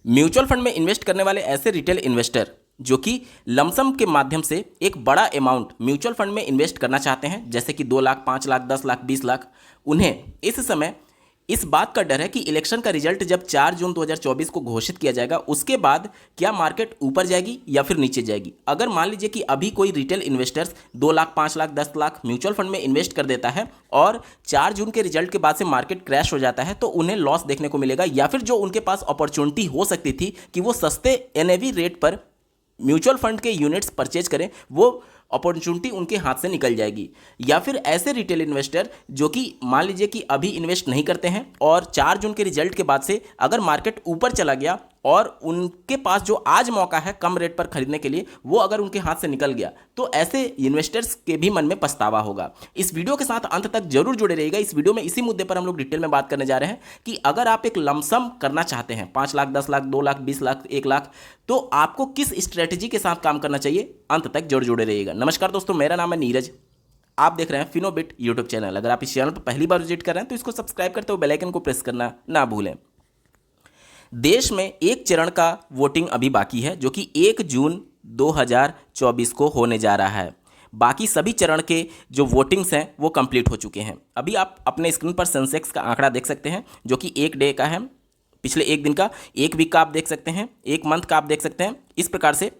Mutual fund में invest करने वाले ऐसे रिटेल इन्वेस्टर जो कि लमसम के माध्यम से एक बड़ा अमाउंट म्यूचुअल फंड में इन्वेस्ट करना चाहते हैं, जैसे कि 2 लाख, 5 लाख, 10 लाख, 20 लाख, उन्हें इस समय इस बात का डर है कि इलेक्शन का रिजल्ट जब 4 जून 2024 को घोषित किया जाएगा उसके बाद क्या मार्केट ऊपर जाएगी या फिर नीचे जाएगी। अगर मान लीजिए कि अभी कोई retail investors 2 lakh, 5 lakh, 10 lakh mutual fund में इन्वेस्ट कर देता है और 4 जून के रिजल्ट के बाद से मार्केट क्रैश हो जाता है तो उन्हें लॉस देखने को मिलेगा, या फिर जो उनके पास अपॉर्चुनिटी हो सकती थी कि वो सस्ते एनएवी रेट पर म्यूचुअल फंड के यूनिट्स परचेज करें, वो अपॉर्चुनिटी उनके हाथ से निकल जाएगी। या फिर ऐसे रिटेल इन्वेस्टर जो कि मान लीजिए कि अभी इन्वेस्ट नहीं करते हैं और 4 जून के रिजल्ट के बाद से अगर मार्केट ऊपर चला गया और उनके पास जो आज मौका है कम रेट पर खरीदने के लिए वो अगर उनके हाथ से निकल गया तो ऐसे इन्वेस्टर्स के भी मन में पछतावा होगा। इस वीडियो के साथ अंत तक जरूर जुड़े रहिएगा। इस वीडियो में इसी मुद्दे पर हम लोग डिटेल में बात करने जा रहे हैं कि अगर आप एक लमसम करना चाहते हैं 5 लाख, 10 लाख, 2 लाख, 20 लाख, 1 लाख, तो आपको किस स्ट्रेटेजी के साथ काम करना चाहिए, अंत तक जरूर जुड़े रहिएगा। नमस्कार दोस्तों, मेरा नाम है नीरज, आप देख रहे हैं फिनोबिट यूट्यूब चैनल। अगर आप इस चैनल पर पहली बार विजिट कर रहे हैं तो इसको सब्सक्राइब करते हुए बेल आइकन को प्रेस करना ना भूलें। देश में एक चरण का वोटिंग अभी बाकी है जो कि 1 जून 2024 को होने जा रहा है। बाकी सभी चरण के जो वोटिंग्स हैं वो कंप्लीट हो चुके हैं। अभी आप अपने स्क्रीन पर सेंसेक्स का आंकड़ा देख सकते हैं जो कि एक डे का है, पिछले एक दिन का, एक वीक का आप देख सकते हैं, एक मंथ का आप देख सकते हैं। इस प्रकार से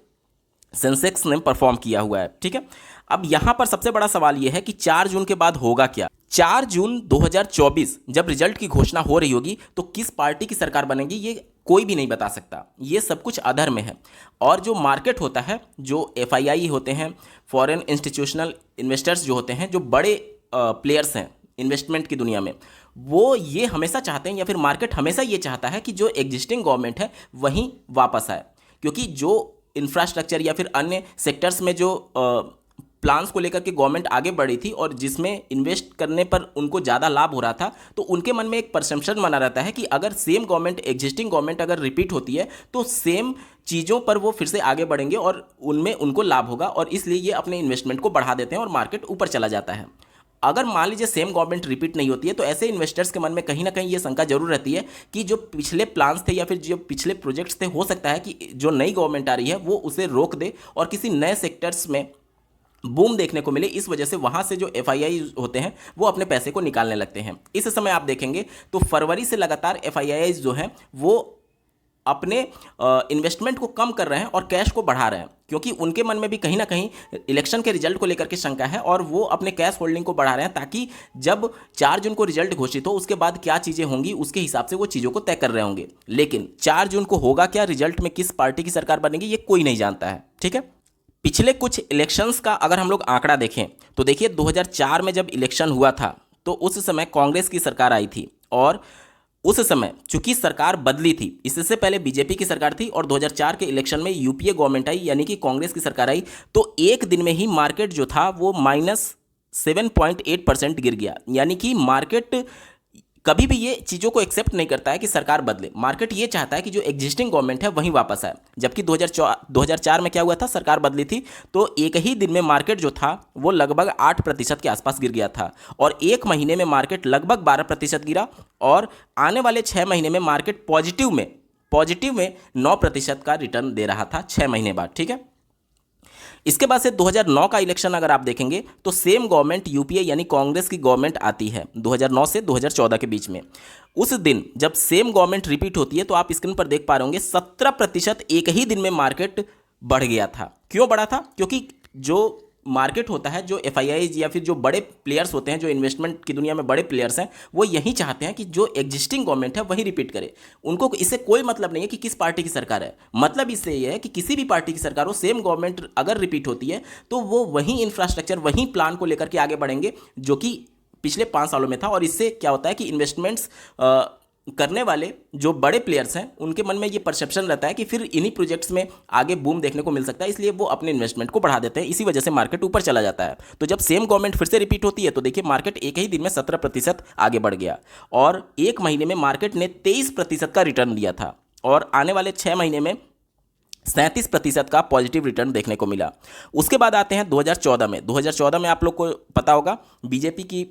सेंसेक्स ने परफॉर्म किया हुआ है, ठीक है। अब यहां पर सबसे बड़ा सवाल यह है कि 4 जून के बाद होगा क्या। 4 जून 2024 जब रिजल्ट की घोषणा हो रही होगी तो किस पार्टी की सरकार बनेगी ये कोई भी नहीं बता सकता, ये सब कुछ अधर में है। और जो मार्केट होता है, जो एफआईआई होते हैं, फॉरेन इंस्टीट्यूशनल इन्वेस्टर्स जो होते हैं, जो बड़े प्लेयर्स हैं इन्वेस्टमेंट की दुनिया में, वो ये हमेशा चाहते हैं या फिर मार्केट हमेशा ये चाहता है कि जो एग्जिस्टिंग गवर्नमेंट है वहीं वापस आए, क्योंकि जो इंफ्रास्ट्रक्चर या फिर अन्य सेक्टर्स में जो प्लान्स को लेकर के गवर्नमेंट आगे बढ़ी थी और जिसमें इन्वेस्ट करने पर उनको ज़्यादा लाभ हो रहा था, तो उनके मन में एक परसेप्शन बना रहता है कि अगर सेम गवर्नमेंट, एग्जिस्टिंग गवर्नमेंट अगर रिपीट होती है तो सेम चीज़ों पर वो फिर से आगे बढ़ेंगे और उनमें उनको लाभ होगा, और इसलिए ये अपने इन्वेस्टमेंट को बढ़ा देते हैं और मार्केट ऊपर चला जाता है। अगर मान लीजिए सेम गवर्नमेंट रिपीट नहीं होती है तो ऐसे इन्वेस्टर्स के मन में कहीं ना कहीं ये शंका जरूर रहती है कि जो पिछले प्लान्स थे या फिर जो पिछले प्रोजेक्ट्स थे, हो सकता है कि जो नई गवर्नमेंट आ रही है वो उसे रोक दे और किसी नए सेक्टर्स में बूम देखने को मिले। इस वजह से वहां से जो एफआईआई होते हैं वो अपने पैसे को निकालने लगते हैं। इस समय आप देखेंगे तो फरवरी से लगातार एफआईआई जो हैं वो अपने इन्वेस्टमेंट को कम कर रहे हैं और कैश को बढ़ा रहे हैं, क्योंकि उनके मन में भी कहीं ना कहीं इलेक्शन के रिजल्ट को लेकर के शंका है और वो अपने कैश होल्डिंग को बढ़ा रहे हैं ताकि जब 4 जून को रिजल्ट घोषित हो उसके बाद क्या चीज़ें होंगी उसके हिसाब से वो चीज़ों को तय कर रहे होंगे। लेकिन 4 जून को होगा क्या, रिजल्ट में किस पार्टी की सरकार बनेगी, ये कोई नहीं जानता है, ठीक है। पिछले कुछ इलेक्शंस का अगर हम लोग आंकड़ा देखें तो देखिए 2004 में जब इलेक्शन हुआ था तो उस समय कांग्रेस की सरकार आई थी और उस समय चूंकि सरकार बदली थी, इससे पहले बीजेपी की सरकार थी और 2004 के इलेक्शन में यूपीए गवर्नमेंट आई यानी कि कांग्रेस की सरकार आई, तो एक दिन में ही मार्केट जो था वो -7.8% गिर गया। यानी कि मार्केट कभी भी ये चीज़ों को एक्सेप्ट नहीं करता है कि सरकार बदले। मार्केट ये चाहता है कि जो एग्जिस्टिंग गवर्नमेंट है वहीं वापस आए। जबकि 2004 में क्या हुआ था, सरकार बदली थी तो एक ही दिन में मार्केट जो था वो लगभग 8% के आसपास गिर गया था और एक महीने में मार्केट लगभग 12% गिरा और आने वाले 6 महीने में मार्केट पॉजिटिव में 9% का रिटर्न दे रहा था 6 महीने बाद, ठीक है। इसके बाद से 2009 का इलेक्शन अगर आप देखेंगे तो सेम गवर्नमेंट यूपीए यानी कांग्रेस की गवर्नमेंट आती है 2009 से 2014 के बीच में। उस दिन जब सेम गवर्नमेंट रिपीट होती है तो आप स्क्रीन पर देख पा रहे होंगे 17% एक ही दिन में मार्केट बढ़ गया था। क्यों बढ़ा था? क्योंकि जो मार्केट होता है, जो एफआईआई या फिर जो बड़े प्लेयर्स होते हैं, जो इन्वेस्टमेंट की दुनिया में बड़े प्लेयर्स हैं, वो यही चाहते हैं कि जो एग्जिस्टिंग गवर्नमेंट है वही रिपीट करे। उनको इससे कोई मतलब नहीं है कि किस पार्टी की सरकार है, मतलब इससे ये है कि किसी भी पार्टी की सरकार हो, सेम गवर्नमेंट अगर रिपीट होती है तो वो वही इंफ्रास्ट्रक्चर, वही प्लान को लेकर के आगे बढ़ेंगे जो कि पिछले 5 सालों में था। और इससे क्या होता है कि इन्वेस्टमेंट्स करने वाले जो बड़े प्लेयर्स हैं उनके मन में ये परसेप्शन रहता है कि फिर इन्हीं प्रोजेक्ट्स में आगे बूम देखने को मिल सकता है, इसलिए वो अपने इन्वेस्टमेंट को बढ़ा देते हैं। इसी वजह से मार्केट ऊपर चला जाता है। तो जब सेम गवर्नमेंट फिर से रिपीट होती है तो देखिए मार्केट एक ही दिन में 17% आगे बढ़ गया और एक महीने में मार्केट ने 23% का रिटर्न दिया था और आने वाले 6 महीने में 37% का पॉजिटिव रिटर्न देखने को मिला। उसके बाद आते हैं 2014 में आप लोग को पता होगा बीजेपी की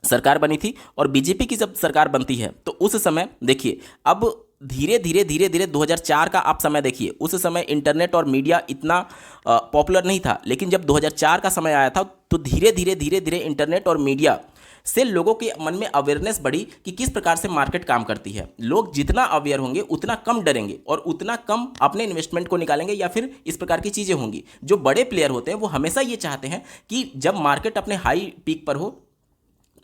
सरकार बनी थी और बीजेपी की जब सरकार बनती है तो उस समय देखिए अब धीरे धीरे 2004 का आप समय देखिए, उस समय इंटरनेट और मीडिया इतना पॉपुलर नहीं था, लेकिन जब 2004 का समय आया था तो धीरे धीरे इंटरनेट और मीडिया से लोगों के मन में अवेयरनेस बढ़ी कि किस प्रकार से मार्केट काम करती है। लोग जितना अवेयर होंगे उतना कम डरेंगे और उतना कम अपने इन्वेस्टमेंट को निकालेंगे या फिर इस प्रकार की चीज़ें होंगी। जो बड़े प्लेयर होते हैं वो हमेशा ये चाहते हैं कि जब मार्केट अपने हाई पीक पर हो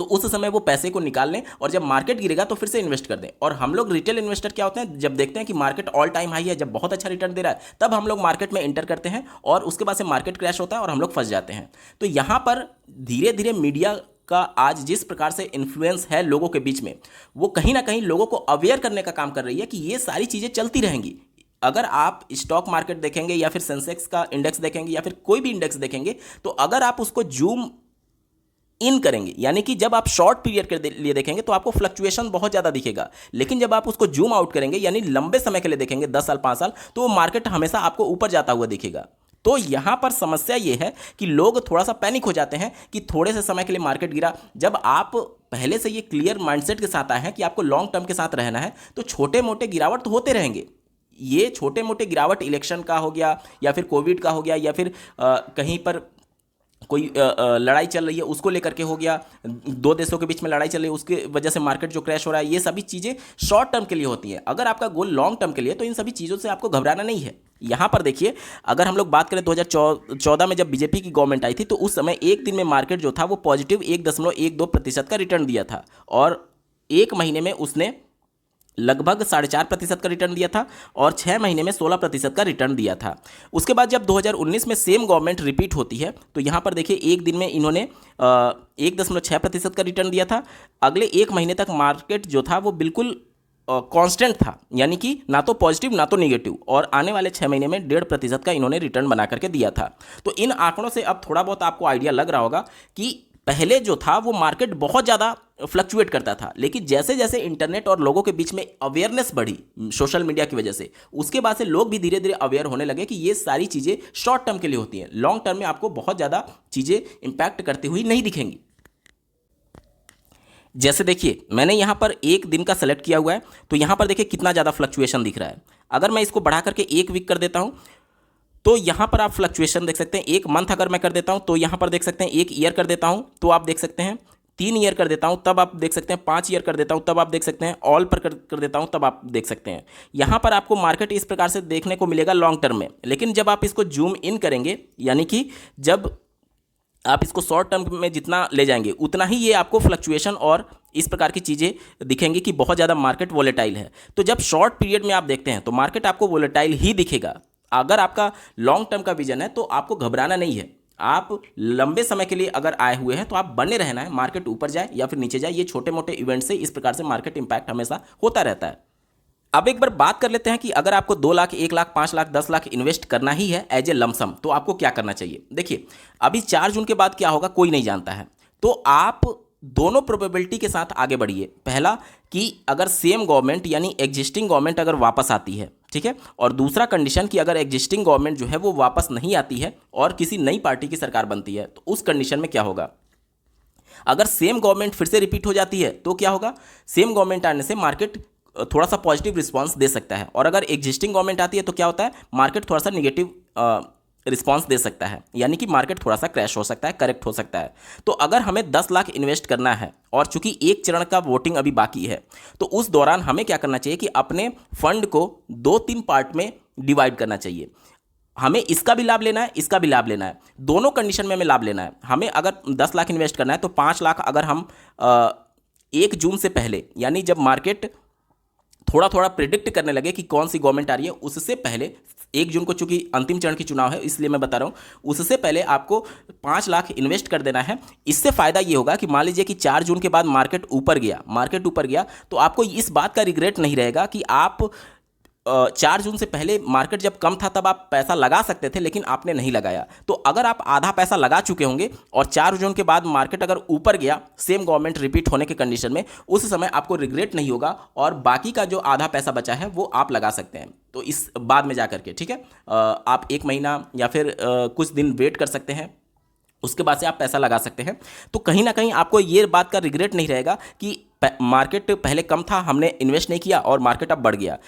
तो उस समय वो पैसे को निकाल लें और जब मार्केट गिरेगा तो फिर से इन्वेस्ट कर दें। और हम लोग रिटेल इन्वेस्टर क्या होते हैं, जब देखते हैं कि मार्केट ऑल टाइम हाई है, जब बहुत अच्छा रिटर्न दे रहा है, तब हम लोग मार्केट में एंटर करते हैं और उसके बाद से मार्केट क्रैश होता है और हम लोग फंस जाते हैं। तो यहाँ पर धीरे धीरे मीडिया का आज जिस प्रकार से इन्फ्लुएंस है लोगों के बीच में, वो कहीं ना कहीं लोगों को अवेयर करने का काम कर रही है कि ये सारी चीज़ें चलती रहेंगी। अगर आप स्टॉक मार्केट देखेंगे या फिर सेंसेक्स का इंडेक्स देखेंगे या फिर कोई भी इंडेक्स देखेंगे, तो अगर आप उसको जूम इन करेंगे, यानी कि जब आप शॉर्ट पीरियड के लिए देखेंगे तो आपको फ्लक्चुएशन बहुत ज़्यादा दिखेगा, लेकिन जब आप उसको जूम आउट करेंगे यानी लंबे समय के लिए देखेंगे, 10 साल 5 साल, तो वो मार्केट हमेशा आपको ऊपर जाता हुआ दिखेगा। तो यहाँ पर समस्या ये है कि लोग थोड़ा सा पैनिक हो जाते हैं कि थोड़े से समय के लिए मार्केट गिरा। जब आप पहले से ये क्लियर माइंडसेट के साथ आए हैं कि आपको लॉन्ग टर्म के साथ रहना है, तो छोटे मोटे गिरावट तो होते रहेंगे। ये छोटे मोटे गिरावट इलेक्शन का हो गया या फिर कोविड का हो गया या फिर कहीं पर कोई लड़ाई चल रही है उसको लेकर के हो गया, दो देशों के बीच में लड़ाई चल रही है उसके वजह से मार्केट जो क्रैश हो रहा है, ये सभी चीज़ें शॉर्ट टर्म के लिए होती हैं। अगर आपका गोल लॉन्ग टर्म के लिए, तो इन सभी चीज़ों से आपको घबराना नहीं है। यहाँ पर देखिए, अगर हम लोग बात करें 2014 में जब बीजेपी की गवर्नमेंट आई थी, तो उस समय एक दिन में मार्केट जो था वो पॉजिटिव 1.12% का रिटर्न दिया था और एक महीने में उसने लगभग 4.5% का रिटर्न दिया था और 6 महीने में 16% का रिटर्न दिया था। उसके बाद जब 2019 में सेम गवर्नमेंट रिपीट होती है, तो यहाँ पर देखिए एक दिन में इन्होंने 1.6% का रिटर्न दिया था। अगले एक महीने तक मार्केट जो था वो बिल्कुल कांस्टेंट था, यानी कि ना तो पॉजिटिव ना तो नेगेटिव, और आने वाले 6 महीने में 1.5% का इन्होंने रिटर्न बना करके दिया था। तो इन आंकड़ों से अब थोड़ा बहुत आपको आइडिया लग रहा होगा कि पहले जो था वो मार्केट बहुत ज़्यादा फ्लक्चुएट करता था, लेकिन जैसे जैसे इंटरनेट और लोगों के बीच में अवेयरनेस बढ़ी सोशल मीडिया की वजह से, उसके बाद से लोग भी धीरे धीरे अवेयर होने लगे कि ये सारी चीज़ें शॉर्ट टर्म के लिए होती हैं, लॉन्ग टर्म में आपको बहुत ज़्यादा चीज़ें इंपैक्ट करती हुई नहीं दिखेंगी। जैसे देखिए, मैंने यहाँ पर एक दिन का सेलेक्ट किया हुआ है, तो यहाँ पर देखिए कितना ज़्यादा फ्लक्चुएशन दिख रहा है। अगर मैं इसको बढ़ा करके एक वीक कर देता हूँ, तो यहाँ पर आप फ्लक्चुएशन देख सकते हैं। एक मंथ अगर मैं कर देता हूँ तो यहाँ पर देख सकते हैं, एक ईयर कर देता हूँ तो आप देख सकते हैं, 3 ईयर कर देता हूँ तब आप देख सकते हैं, 5 ईयर कर देता हूँ तब आप देख सकते हैं, ऑल पर कर देता हूँ तब आप देख सकते हैं। यहाँ पर आपको मार्केट इस प्रकार से देखने को मिलेगा लॉन्ग टर्म में, लेकिन जब आप इसको जूम इन करेंगे, यानी कि जब आप इसको शॉर्ट टर्म में जितना ले जाएंगे उतना ही ये आपको फ्लक्चुएशन और इस प्रकार की चीज़ें दिखेंगी कि बहुत ज़्यादा मार्केट वोलेटाइल है। तो जब शॉर्ट पीरियड में आप देखते हैं तो मार्केट आपको वोलेटाइल ही दिखेगा। अगर आपका लॉन्ग टर्म का विजन है तो आपको घबराना नहीं है। आप लंबे समय के लिए अगर आए हुए हैं तो आप बने रहना है, मार्केट ऊपर जाए या फिर नीचे जाए, ये छोटे मोटे इवेंट से इस प्रकार से मार्केट इंपैक्ट हमेशा होता रहता है। अब एक बार बात कर लेते हैं कि अगर आपको 2 लाख, 1 लाख, 5 लाख, 10 लाख इन्वेस्ट करना ही है एज ए लमसम, तो आपको क्या करना चाहिए। देखिए, अभी 4 जून के बाद क्या होगा कोई नहीं जानता है, तो आप दोनों प्रोबेबिलिटी के साथ आगे बढ़िए। पहला कि अगर सेम गवर्नमेंट यानी एग्जिस्टिंग गवर्नमेंट अगर वापस आती है, ठीक है, और दूसरा कंडीशन कि अगर एग्जिस्टिंग गवर्नमेंट जो है वो वापस नहीं आती है और किसी नई पार्टी की सरकार बनती है, तो उस कंडीशन में क्या होगा। अगर सेम गवर्नमेंट फिर से रिपीट हो जाती है तो क्या होगा, सेम गवर्नमेंट आने से मार्केट थोड़ा सा पॉजिटिव रिस्पांस दे सकता है, और अगर एग्जिस्टिंग गवर्नमेंट आती है तो क्या होता है, मार्केट थोड़ा सा निगेटिव रिस्पांस दे सकता है, यानी कि मार्केट थोड़ा सा क्रैश हो सकता है, करेक्ट हो सकता है। तो अगर हमें 10 लाख इन्वेस्ट करना है और चूंकि एक चरण का वोटिंग अभी बाकी है, तो उस दौरान हमें क्या करना चाहिए कि अपने फंड को 2-3 पार्ट में डिवाइड करना चाहिए। हमें इसका भी लाभ लेना है, इसका भी लाभ लेना है, दोनों कंडीशन में हमें लाभ लेना है। हमें अगर 10 लाख इन्वेस्ट करना है तो 5 लाख अगर हम 1 जून से पहले, यानी जब मार्केट थोड़ा थोड़ा प्रिडिक्ट करने लगे कि कौन सी गवर्नमेंट आ रही है, उससे पहले 1 जून को, चूंकि अंतिम चरण की चुनाव है इसलिए मैं बता रहा हूँ, उससे पहले आपको 5 लाख इन्वेस्ट कर देना है। इससे फ़ायदा ये होगा कि मान लीजिए कि 4 जून के बाद मार्केट ऊपर गया तो आपको इस बात का रिग्रेट नहीं रहेगा कि आप 4 जून से पहले मार्केट जब कम था तब आप पैसा लगा सकते थे लेकिन आपने नहीं लगाया। तो अगर आप आधा पैसा लगा चुके होंगे और 4 जून के बाद मार्केट अगर ऊपर गया सेम गवर्नमेंट रिपीट होने के कंडीशन में, उस समय आपको रिग्रेट नहीं होगा और बाकी का जो आधा पैसा बचा है वो आप लगा सकते हैं। तो इस बाद में जा करके, ठीक है, आप 1 महीना या फिर कुछ दिन वेट कर सकते हैं, उसके बाद से आप पैसा लगा सकते हैं। तो कहीं ना कहीं आपको ये बात का रिग्रेट नहीं रहेगा कि मार्केट पहले कम था, हमने इन्वेस्ट नहीं किया और मार्केट अब बढ़ गया।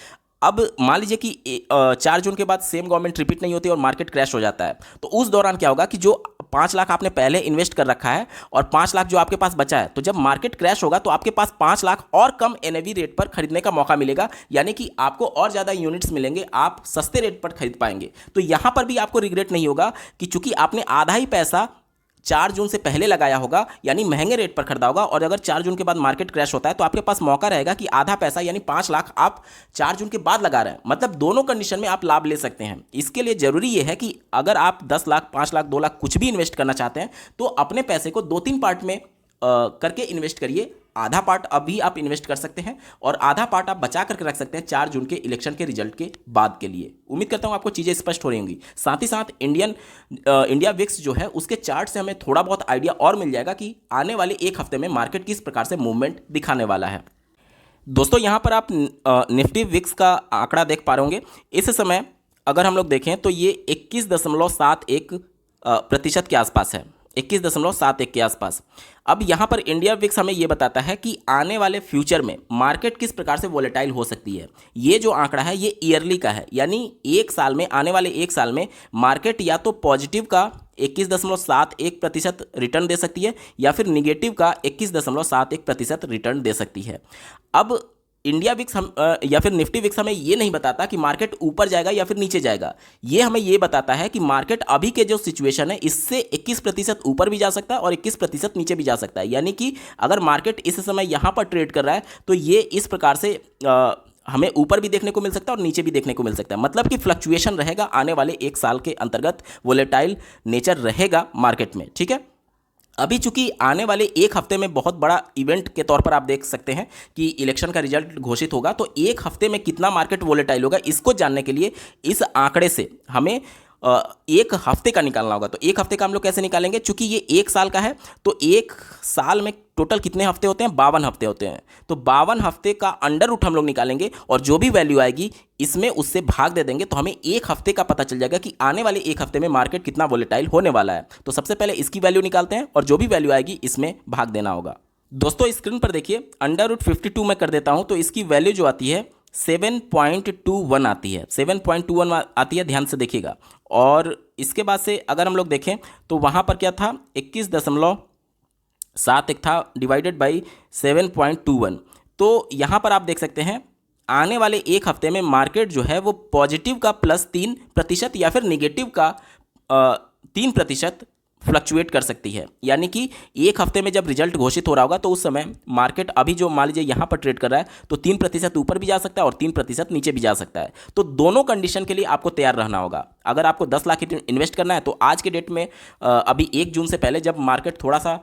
अब मान लीजिए कि 4 जून के बाद सेम गवर्नमेंट रिपीट नहीं होती और मार्केट क्रैश हो जाता है, तो उस दौरान क्या होगा कि जो 5 लाख आपने पहले इन्वेस्ट कर रखा है और 5 लाख जो आपके पास बचा है, तो जब मार्केट क्रैश होगा तो आपके पास 5 लाख और कम एनएवी रेट पर खरीदने का मौका मिलेगा, यानी कि आपको और ज़्यादा यूनिट्स मिलेंगे, आप सस्ते रेट पर खरीद पाएंगे। तो यहाँ पर भी आपको रिग्रेट नहीं होगा कि चूंकि आपने आधा ही पैसा 4 जून से पहले लगाया होगा, यानी महंगे रेट पर खरीदा होगा, और अगर 4 जून के बाद मार्केट क्रैश होता है तो आपके पास मौका रहेगा कि आधा पैसा यानी 5 लाख आप 4 जून के बाद लगा रहे हैं। मतलब दोनों कंडीशन में आप लाभ ले सकते हैं। इसके लिए जरूरी यह है कि अगर आप 10 लाख, 5 लाख, 2 लाख कुछ भी इन्वेस्ट करना चाहते हैं तो अपने पैसे को 2-3 पार्ट में करके इन्वेस्ट करिए। आधा पार्ट अभी आप इन्वेस्ट कर सकते हैं और आधा पार्ट आप बचा करके रख सकते हैं 4 जून के इलेक्शन के रिजल्ट के बाद के लिए। उम्मीद करता हूं आपको चीज़ें स्पष्ट हो रही होंगी। साथ ही साथ इंडिया विक्स जो है उसके चार्ट से हमें थोड़ा बहुत आइडिया और मिल जाएगा कि आने वाले एक हफ्ते में मार्केट किस प्रकार से मूवमेंट दिखाने वाला है। दोस्तों यहाँ पर आप निफ्टी विक्स का आंकड़ा देख पा रहे होंगे। इस समय अगर हम लोग देखें तो ये 21.71% के आसपास है, 21.71 के आसपास। अब यहाँ पर इंडिया विक्स हमें ये बताता है कि आने वाले फ्यूचर में मार्केट किस प्रकार से वोलेटाइल हो सकती है। ये जो आंकड़ा है ये ईयरली का है, यानी एक साल में, आने वाले एक साल में मार्केट या तो पॉजिटिव का 21.71% रिटर्न दे सकती है या फिर निगेटिव का 21.71% रिटर्न दे सकती है। अब इंडिया विक्स हम या फिर निफ्टी विक्स हमें ये नहीं बताता कि मार्केट ऊपर जाएगा या फिर नीचे जाएगा। ये हमें ये बताता है कि मार्केट अभी के जो सिचुएशन है इससे 21% ऊपर भी जा सकता है और 21% नीचे भी जा सकता है। यानी कि अगर मार्केट इस समय यहाँ पर ट्रेड कर रहा है तो ये इस प्रकार से हमें ऊपर भी देखने को मिल सकता है और नीचे भी देखने को मिल सकता है। मतलब कि फ्लक्चुएशन रहेगा आने वाले एक साल के अंतर्गत, वोलेटाइल नेचर रहेगा मार्केट में। ठीक है, अभी चूंकि आने वाले एक हफ्ते में बहुत बड़ा इवेंट के तौर पर आप देख सकते हैं कि इलेक्शन का रिजल्ट घोषित होगा, तो एक हफ्ते में कितना मार्केट वोलेटाइल होगा इसको जानने के लिए इस आंकड़े से हमें एक हफ्ते का निकालना होगा। तो एक हफ्ते का हम लोग कैसे निकालेंगे, चूंकि ये एक साल का है तो एक साल में टोटल कितने हफ्ते होते हैं, 52 हफ्ते होते हैं। तो 52 हफ्ते का अंडर रूट हम लोग निकालेंगे और जो भी वैल्यू आएगी इसमें उससे भाग दे देंगे, तो हमें एक हफ्ते का पता चल जाएगा कि आने वाले एक हफ्ते में मार्केट कितना वोलेटाइल होने वाला है। तो सबसे पहले इसकी वैल्यू निकालते हैं और जो भी वैल्यू आएगी इसमें भाग देना होगा। दोस्तों स्क्रीन पर देखिए, अंडर रूट 52 में कर देता हूं तो इसकी वैल्यू जो आती है 7.21 आती है, 7.21 आती है, ध्यान से देखिएगा। और इसके बाद से अगर हम लोग देखें तो वहाँ पर क्या था, 21.71 था डिवाइडेड बाई 7.21। तो यहाँ पर आप देख सकते हैं आने वाले एक हफ्ते में मार्केट जो है वो पॉजिटिव का +3% या फिर निगेटिव का 3% फ्लक्चुएट कर सकती है। यानी कि एक हफ्ते में जब रिजल्ट घोषित हो रहा होगा तो उस समय मार्केट अभी जो मान लीजिए यहाँ पर ट्रेड कर रहा है तो 3% ऊपर भी जा सकता है और 3% नीचे भी जा सकता है। तो दोनों कंडीशन के लिए आपको तैयार रहना होगा। अगर आपको 10 लाख इन्वेस्ट करना है तो आज के डेट में अभी 1 जून से पहले जब मार्केट थोड़ा सा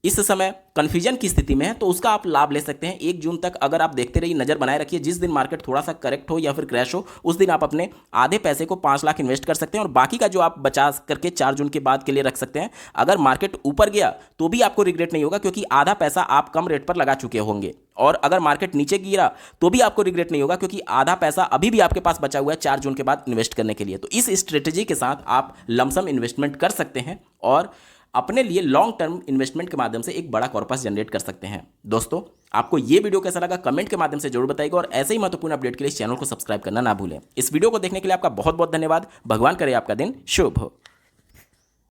इस समय कन्फ्यूजन की स्थिति में है तो उसका आप लाभ ले सकते हैं। 1 जून तक अगर आप देखते रहिए, नज़र बनाए रखिए, जिस दिन मार्केट थोड़ा सा करेक्ट हो या फिर क्रैश हो उस दिन आप अपने आधे पैसे को 5 लाख इन्वेस्ट कर सकते हैं और बाकी का जो आप बचा करके 4 जून के बाद के लिए रख सकते हैं। अगर मार्केट ऊपर गया तो भी आपको रिग्रेट नहीं होगा क्योंकि आधा पैसा आप कम रेट पर लगा चुके होंगे, और अगर मार्केट नीचे गिरा तो भी आपको रिग्रेट नहीं होगा क्योंकि आधा पैसा अभी भी आपके पास बचा हुआ है 4 जून के बाद इन्वेस्ट करने के लिए। तो इस स्ट्रेटेजी के साथ आप लमसम इन्वेस्टमेंट कर सकते हैं और अपने लिए लॉन्ग टर्म इन्वेस्टमेंट के माध्यम से एक बड़ा कॉर्पस जनरेट कर सकते हैं। दोस्तों आपको ये वीडियो कैसा लगा कमेंट के माध्यम से जरूर बताइएगा और ऐसे ही महत्वपूर्ण अपडेट के लिए इस चैनल को सब्सक्राइब करना ना भूलें। इस वीडियो को देखने के लिए आपका बहुत बहुत धन्यवाद। भगवान करे आपका दिन शुभ हो।